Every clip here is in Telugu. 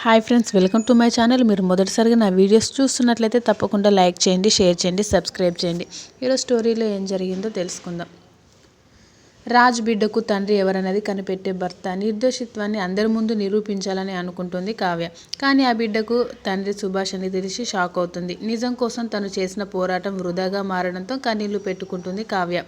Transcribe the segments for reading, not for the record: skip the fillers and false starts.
Hi friends, welcome to my channel. మీరు మొదటిసారిగా నా వీడియోస్ చూస్తున్నట్లయితే తప్పకుండా లైక్ చేయండి, షేర్ చేయండి, సబ్స్క్రైబ్ చేయండి. ఈరోజు స్టోరీలో ఏం జరిగిందో తెలుసుకుందాం. రాజ్ బిడ్డకు తండ్రి ఎవరన్నది కనిపెట్టే భర్త. నిర్దోషిత్వాన్ని అందరి ముందు నిరూపించాలని అనుకుంటుంది కావ్య. కానీ ఆ బిడ్డకు తండ్రి సుభాష్ అని తెలిసి షాక్ అవుతుంది. నిజం కోసం తను చేసిన పోరాటం వృధాగా మారడంతో కన్నీళ్లు పెట్టుకుంటుంది కావ్య.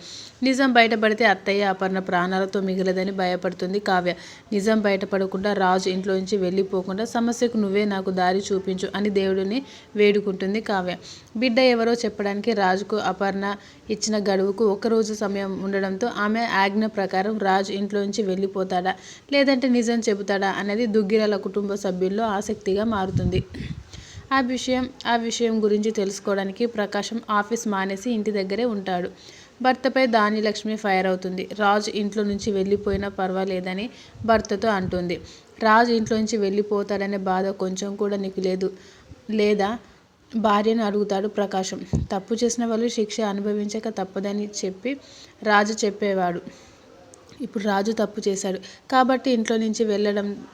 నిజం బయటపడితే అత్తయ్య అపర్ణ ప్రాణాలతో మిగలదని భయపడుతుంది కావ్య. నిజం బయటపడకుండా రాజు ఇంట్లోంచి వెళ్ళిపోకుండా సమస్యకు నువ్వే నాకు దారి చూపించు అని దేవుడిని వేడుకుంటుంది కావ్య. బిడ్డ ఎవరో చెప్పడానికి రాజుకు అపర్ణ ఇచ్చిన గడువుకు ఒక్కరోజు సమయం ఉండడంతో ఆమె ఆజ్ఞ ప్రకారం రాజు ఇంట్లోంచి వెళ్ళిపోతాడా లేదంటే నిజం చెబుతాడా అనేది దుగ్గిరాల కుటుంబ సభ్యుల్లో ఆసక్తిగా మారుతుంది. ఆ విషయం గురించి తెలుసుకోవడానికి ప్రకాశం ఆఫీస్ మానేసి ఇంటి దగ్గరే ఉంటాడు. భర్తపై ధాన్యలక్ష్మి ఫైర్ అవుతుంది. రాజు ఇంట్లో నుంచి వెళ్ళిపోయినా పర్వాలేదని భర్తతో అంటుంది. రాజు ఇంట్లోంచి వెళ్ళిపోతాడనే బాధ కొంచెం కూడా నీకు లేదా భార్యను అడుగుతాడు ప్రకాశం. తప్పు చేసిన వాళ్ళు శిక్ష అనుభవించక తప్పదని చెప్పి రాజు చెప్పేవాడు. ఇప్పుడు రాజు తప్పు చేశాడు కాబట్టి ఇంట్లో నుంచి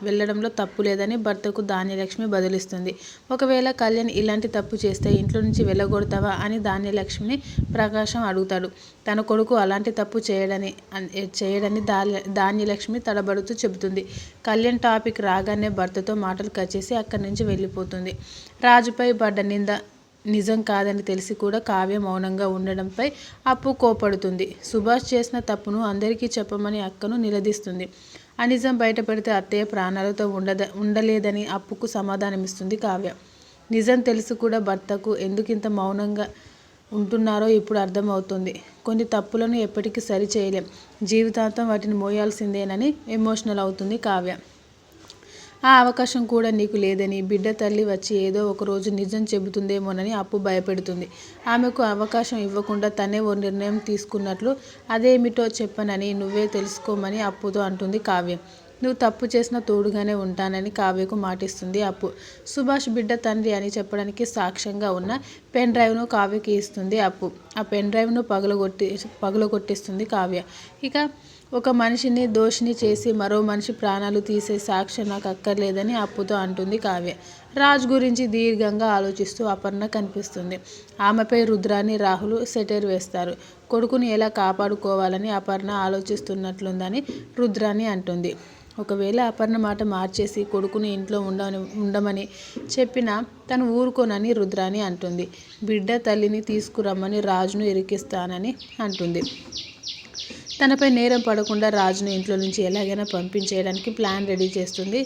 వెళ్ళడంలో తప్పు లేదని భర్తకు ధాన్యలక్ష్మి బదులిస్తుంది. ఒకవేళ కళ్యాణ్ ఇలాంటి తప్పు చేస్తే ఇంట్లో నుంచి వెళ్ళగొడతావా అని ధాన్యలక్ష్మిని ప్రకాశం అడుగుతాడు. తన కొడుకు అలాంటి తప్పు చేయడని ధాన్యలక్ష్మి తడబడుతూ చెబుతుంది. కళ్యాణ్ టాపిక్ రాగానే భర్తతో మాటలు కచ్చేసి అక్కడి నుంచి వెళ్ళిపోతుంది. రాజుపై పడ్డ నింద నిజం కాదని తెలిసి కూడా కావ్య మౌనంగా ఉండడంపై అప్పు కోపడుతుంది. సుభాష్ చేసిన తప్పును అందరికీ చెప్పమని అక్కను నిలదీస్తుంది. ఆ నిజం బయటపడితే అత్తయ్య ప్రాణాలతో ఉండలేదని అప్పుకు సమాధానమిస్తుంది కావ్య. నిజం తెలిసి కూడా భర్తకు ఎందుకింత మౌనంగా ఉంటున్నారో ఇప్పుడు అర్థమవుతుంది. కొన్ని తప్పులను ఎప్పటికీ సరి చేయలేం, జీవితాంతం వాటిని మోయాల్సిందేనని ఎమోషనల్ అవుతుంది కావ్య. ఆ అవకాశం కూడా నీకు లేదని, బిడ్డ తల్లి వచ్చి ఏదో ఒకరోజు నిజం చెబుతుందేమోనని అప్పు భయపెడుతుంది. ఆమెకు అవకాశం ఇవ్వకుండా తనే ఓ నిర్ణయం తీసుకున్నట్లు అదేమిటో చెప్పనని నువ్వే తెలుసుకోమని అప్పుతో అంటుంది కావ్య. నువ్వు తప్పు చేసిన తోడుగానే ఉంటానని కావ్యకు మాటిస్తుంది అప్పు. సుభాష్ బిడ్డ తండ్రి అని చెప్పడానికి సాక్ష్యంగా ఉన్న పెన్ డ్రైవ్ను కావ్యకి ఇస్తుంది అప్పు. ఆ పెన్ డ్రైవ్ను పగలగొట్టిస్తుంది కావ్య. ఇక ఒక మనిషిని దోషిని చేసి మరో మనిషి ప్రాణాలు తీసే సాక్ష్యం నాకు అక్కర్లేదని అప్పుతో అంటుంది కావ్య. రాజ్ గురించి దీర్ఘంగా ఆలోచిస్తూ అపర్ణ కనిపిస్తుంది. ఆమెపై రుద్రాని రాహుల్ సెటైర్ వేస్తారు. కొడుకుని ఎలా కాపాడుకోవాలని అపర్ణ ఆలోచిస్తున్నట్లుందని రుద్రాని అంటుంది. ఒకవేళ అపర్ణ మాట మార్చేసి కొడుకుని ఇంట్లో ఉండమని చెప్పినా తను ఊరుకోనని రుద్రాని అంటుంది. బిడ్డ తల్లిని తీసుకురమ్మని రాజును ఇరికిస్తానని అంటుంది. తనపై నేరం పడకుండా రాజును ఇంట్లో నుంచి ఎలాగైనా పంపించేయడానికి ప్లాన్ రెడీ చేస్తుంది.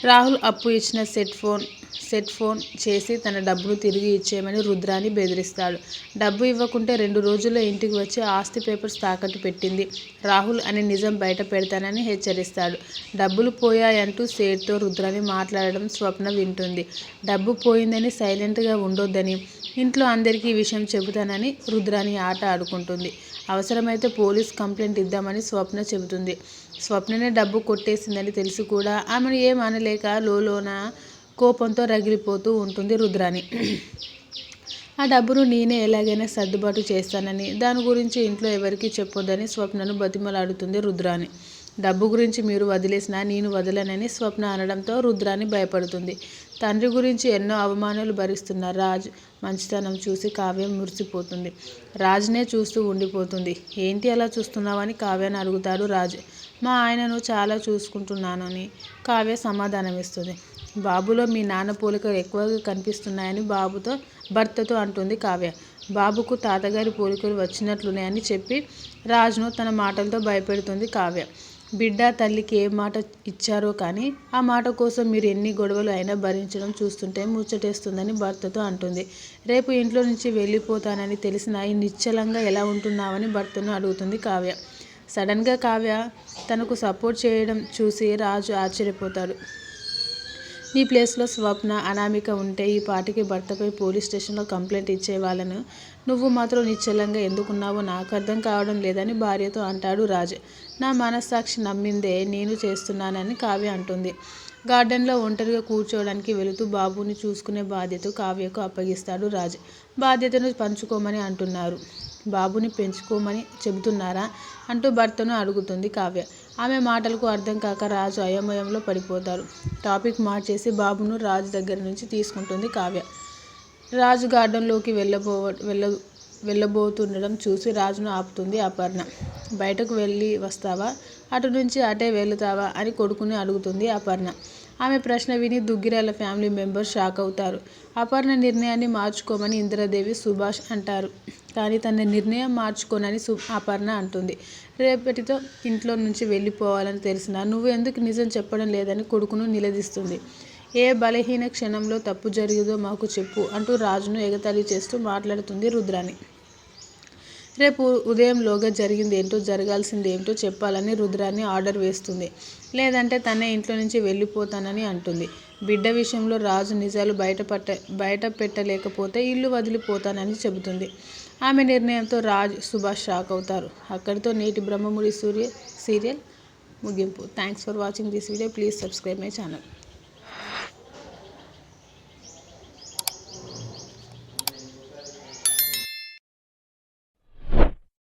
రాహుల్ అప్పు ఇచ్చిన సెట్ ఫోన్ చేసి తన డబ్బును తిరిగి ఇచ్చేయమని రుద్రాని బెదిరిస్తాడు. డబ్బు ఇవ్వకుంటే 2 రోజుల్లో ఇంటికి వచ్చి ఆస్తి పేపర్స్ తాకట్టు పెట్టింది రాహుల్ అని నిజం బయట పెడతానని హెచ్చరిస్తాడు. డబ్బులు పోయాయంటూ సేట్తో రుద్రాని మాట్లాడడం స్వప్న వింటుంది. డబ్బు పోయిందని సైలెంట్గా ఉండొద్దని, ఇంట్లో అందరికీ ఈ విషయం చెబుతానని రుద్రాని ఆట ఆడుకుంటుంది. అవసరమైతే పోలీస్ కంప్లైంట్ ఇద్దామని స్వప్న చెబుతుంది. స్వప్ననే డబ్బు కొట్టేసిందని తెలిసి కూడా ఆమెను ఏం అనలేక లోలోన కోపంతో రగిలిపోతూ ఉంటుంది రుద్రాని. ఆ డబ్బును నేనే ఎలాగైనా సర్దుబాటు చేస్తానని, దాని గురించి ఇంట్లో ఎవరికీ చెప్పొద్దని స్వప్నను బతిమలాడుతుంది రుద్రాని. డబ్బు గురించి మీరు వదిలేసినా నేను వదలనని స్వప్న అనడంతో రుద్రాని భయపడుతుంది. తండ్రి గురించి ఎన్నో అవమానాలు భరిస్తున్న రాజ్ మంచితనం చూసి కావ్య మురిసిపోతుంది. రాజ్నే చూస్తూ ఉండిపోతుంది. ఏంటి అలా చూస్తున్నావని కావ్యను అడుగుతాడు రాజ్. మా ఆయనను చాలా చూసుకుంటున్నానని కావ్య సమాధానమిస్తుంది. బాబులో మీ నాన్న పోలికలు ఎక్కువగా కనిపిస్తున్నాయని భర్తతో అంటుంది కావ్య. బాబుకు తాతగారి పోలికలు వచ్చినట్లున్నాయని చెప్పి రాజ్ను తన మాటలతో భయపెడుతుంది కావ్య. బిడ్డ తల్లికి ఏ మాట ఇచ్చారో కానీ ఆ మాట కోసం మీరు ఎన్ని గొడవలు అయినా భరించడం చూస్తుంటే ముచ్చటేస్తుందని భర్తతో అంటుంది. రేపు ఇంట్లో నుంచి వెళ్ళిపోతానని తెలిసినా నిశ్చలంగా ఎలా ఉంటున్నావని భర్తను అడుగుతుంది కావ్య. సడన్గా కావ్య తనకు సపోర్ట్ చేయడం చూసి రాజు ఆశ్చర్యపోతాడు. నీ ప్లేస్లో స్వప్న, అనామిక ఉంటే ఈ పాటికి భర్తపై పోలీస్ స్టేషన్లో కంప్లైంట్ ఇచ్చేవాళ్ళను. నువ్వు మాత్రం నిశ్చలంగా ఎందుకున్నావో నాకు అర్థం కావడం లేదని భార్యతో అంటాడు రాజ్. నా మనస్సాక్షి నమ్మిందే నేను చేస్తున్నానని కావ్య అంటుంది. గార్డెన్లో ఒంటరిగా కూర్చోవడానికి వెళుతూ బాబుని చూసుకునే బాధ్యత కావ్యకు అప్పగిస్తాడు రాజ్. బాధ్యతను పంచుకోమని అంటున్నారు. బాబుని పెంచుకోమని చెబుతున్నారా అంటూ భర్తను అడుగుతుంది కావ్య. ఆమె మాటలకు అర్థం కాక రాజు అయోమయంలో పడిపోతారు. టాపిక్ మార్చేసి బాబును రాజు దగ్గర నుంచి తీసుకుంటుంది కావ్య. రాజు గార్డెన్లోకి వెళ్ళబోతుండడం చూసి రాజును ఆపుతుంది అపర్ణ. బయటకు వెళ్ళి వస్తావా, అటు నుంచి అటే వెళుతావా అని కొడుకుని అడుగుతుంది అపర్ణ. ఆమె ప్రశ్న విని దుగ్గిరాల ఫ్యామిలీ మెంబర్స్ షాక్ అవుతారు. అపర్ణ నిర్ణయాన్ని మార్చుకోమని ఇందిరాదేవి, సుభాష్ అంటారు. కానీ తన నిర్ణయం మార్చుకోనని అపర్ణ అంటుంది. రేపటితో ఇంట్లో నుంచి వెళ్ళిపోవాలని తెలిసినా నువ్వు ఎందుకు నిజం చెప్పడం లేదని కొడుకును నిలదీస్తుంది. ఏ బలహీన క్షణంలో తప్పు జరిగిందో మాకు చెప్పు అంటూ రాజును ఎగతాళి చేస్తూ మాట్లాడుతుంది రుద్రాణి. రేపు ఉదయంలోగా జరిగిందేంటో జరగాల్సిందేంటో చెప్పాలని రుద్రాణి ఆర్డర్ వేస్తుంది. లేదంటే తనే ఇంట్లో నుంచి వెళ్ళిపోతానని అంటుంది. బిడ్డ విషయంలో రాజు నిజాలు బయట పెట్టలేకపోతే ఇల్లు వదిలిపోతానని చెబుతుంది. ఆమె నిర్ణయంతో రాజ్, సుభాష్ షాక్ అవుతారు. అక్కడితో నేటి బ్రహ్మముడి సీరియల్ ముగింపు. Thanks for watching this video. Please subscribe my channel.